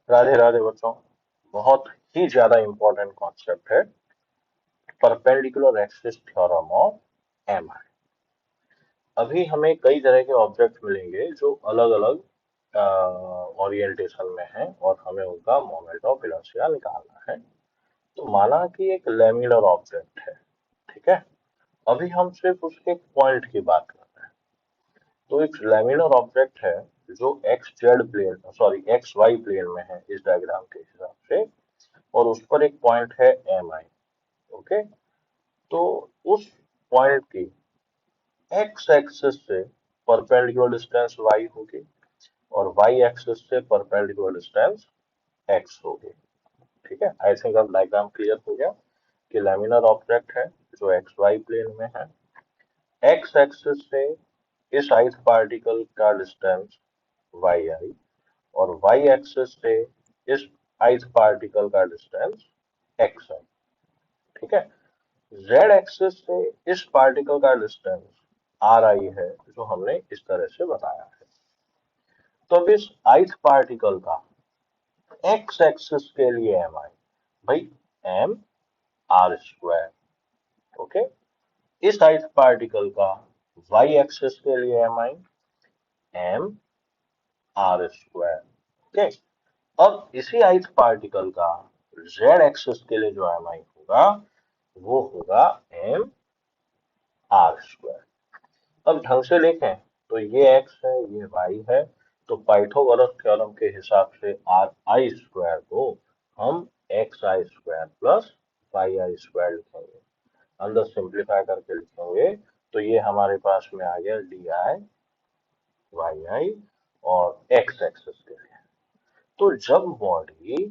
राधे राधे बच्चों। बहुत ही ज्यादा इंपॉर्टेंट कॉन्सेप्ट है perpendicular axis theorem of M I. अभी हमें कई तरह के ऑब्जेक्ट मिलेंगे जो अलग अलग ओरिएंटेशन में हैं और हमें उनका मोमेंट ऑफ इनर्शिया निकालना है। तो माना कि एक लेमिनर ऑब्जेक्ट है, ठीक है। अभी हम सिर्फ उसके पॉइंट की बात कर रहे हैं। तो एक लेमिनर ऑब्जेक्ट है जो X Z plane sorry X Y plane में है इस डायग्राम के हिसाब से, और उस पर एक पॉइंट है एम आई। ओके। तो उस पॉइंट की एक्स एक्सिस से परपेंडिकुलर डिस्टेंस वाई होगी और वाई एक्सिस से परपेंडिकुलर डिस्टेंस एक्स होगी। ठीक है, आई थिंक अब डायग्राम क्लियर हो गया कि लेमिनर ऑब्जेक्ट है जो एक्स वाई प्लेन में है। एक्स एक्सिस से इस ith पार्टिकल का डिस्टेंस वाई आई और वाई एक्सिस से इस ith पार्टिकल का डिस्टेंस एक्स आई। ठीक है। जेड एक्सिस से इस पार्टिकल का डिस्टेंस आर आई है जो हमने इस तरह से बताया है। तो अब इस ith पार्टिकल का एक्स एक्सिस के लिए एम आई, भाई एम आर स्क्वायर। ओके। इस ith पार्टिकल का वाई एक्सिस के लिए M I M R square. Okay. अब इसी ith पार्टिकल का जेड एक्सिस के लिए जो एम आई होगा वो होगा एम आर स्क्वायर। अब ढंग से देखें तो ये x है, ये y है। तो पाइथागोरस थ्योरम के हिसाब से आर आई स्क्वायर को हम एक्स आई स्क्वायर प्लस वाई आई स्क्वायर लिखेंगे। अंदर सिंप्लीफाई करके लिखेंगे तो ये हमारे पास में आ गया डी आई वाई आई और एक्स एक्सिस के लिए। तो जब बॉडी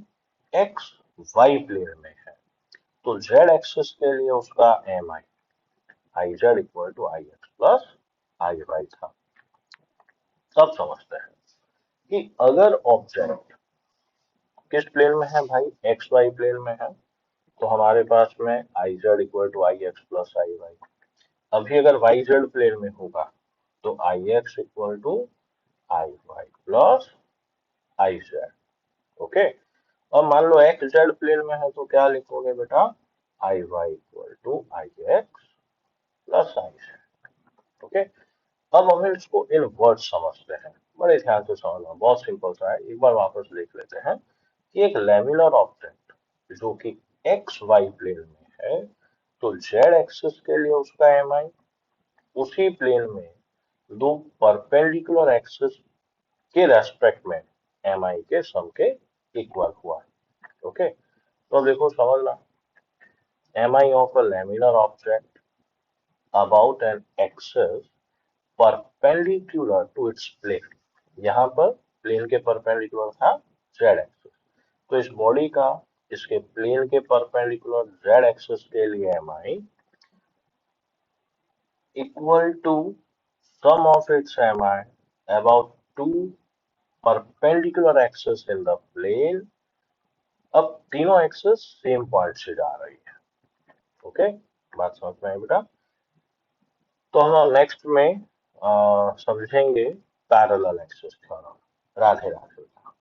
एक्स वाई प्लेन में है तो जेड एक्सिस के लिए उसका M I I Z equal to I X plus I Y था। सब समझते हैं कि अगर ऑब्जेक्ट किस प्लेन में है भाई, एक्स वाई प्लेन में है, तो हमारे पास में I Z equal to I X plus I Y. अभी अगर वाई जेड प्लेन में होगा तो I X equal to I Y plus I Z. Okay. अब मान लो एक्स जेड प्लेन में है तो क्या लिखोगे बेटा, I Y equal to I X plus I Z. Okay. अब हम इसको इन वर्ड समझते हैं, बड़े ध्यान से समझना, बहुत सिंपल सा है। एक बार वापस देख लेते हैं कि एक लेमिनर ऑब्जेक्ट जो कि एक्स वाई प्लेन में है तो जेड एक्सिस के लिए उसका एम आई उसी प्लेन में दो परपेंडिकुलर एक्सिस के रेस्पेक्ट में एम आई के सम के इक्वल हुआ है। ओके। तो देखो समझना, M I of a laminar object about an axis perpendicular to its plane. यहाँ पर प्लेन के परपेंडिकुलर था जेड एक्सिस, तो इस बॉडी का इसके प्लेन के परपेंडिकुलर जेड एक्सिस के लिए M I equal to sum of its M I about two perpendicular axis in the plane. अब तीनों एक्सिस सेम पॉइंट से जा रही है। ओके, बात समझ में आई बेटा। तो हम नेक्स्ट में समझेंगे parallel axis theorem. Radhe Radhe.